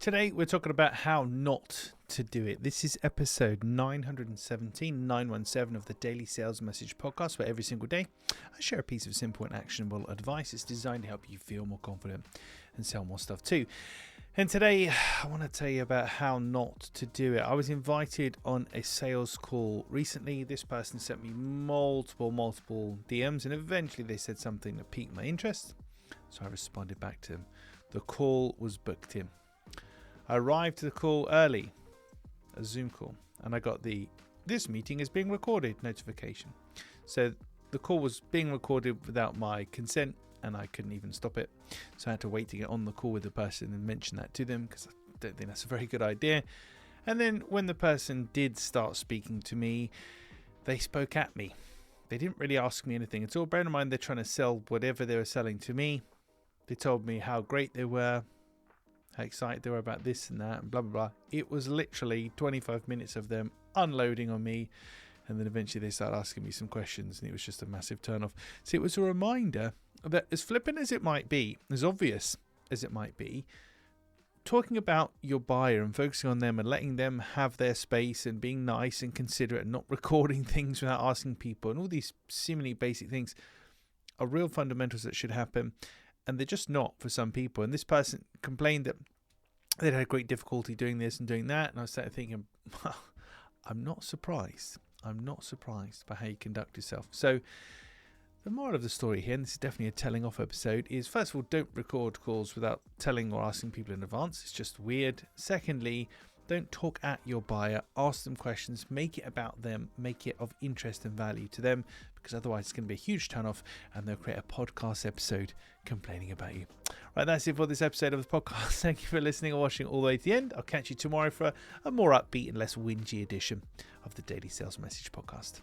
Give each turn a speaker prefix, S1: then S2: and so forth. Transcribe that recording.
S1: Today we're talking about how not to do it. This is episode 917 of the Daily Sales Message podcast, where every single day I share a piece of simple and actionable advice. It's designed to help you feel more confident and sell more stuff too. And today I want to tell you about how not to do it. I was invited on a sales call recently. This person sent me multiple DMs, and eventually they said something that piqued my interest. So I responded back to them. The call was booked in. I arrived to the call early, a Zoom call, and I got this meeting is being recorded notification. So the call was being recorded without my consent, and I couldn't even stop it. So I had to wait to get on the call with the person and mention that to them, because I don't think that's a very good idea. And then when the person did start speaking to me, they spoke at me. They didn't really ask me anything at all. Bear in mind, they're trying to sell whatever they were selling to me. They told me how great they were, how excited they were about this and that, and blah, blah, blah. It was literally 25 minutes of them unloading on me. And then eventually they started asking me some questions, and it was just a massive turn-off. So it was a reminder that, as flippant as it might be, as obvious as it might be, talking about your buyer and focusing on them and letting them have their space and being nice and considerate and not recording things without asking people and all these seemingly basic things are real fundamentals that should happen. And they're just not for some people. And this person complained that they'd had great difficulty doing this and doing that. And I started thinking, well, I'm not surprised. I'm not surprised by how you conduct yourself. So the moral of the story here, and this is definitely a telling off episode, is first of all, don't record calls without telling or asking people in advance. It's just weird. Secondly, don't talk at your buyer. Ask them questions. Make it about them. Make it of interest and value to them, because otherwise it's going to be a huge turn off and they'll create a podcast episode complaining about you. Right, that's it for this episode of the podcast. Thank you for listening or watching all the way to the end. I'll catch you tomorrow for a more upbeat and less whingy edition of the Daily Sales Message podcast.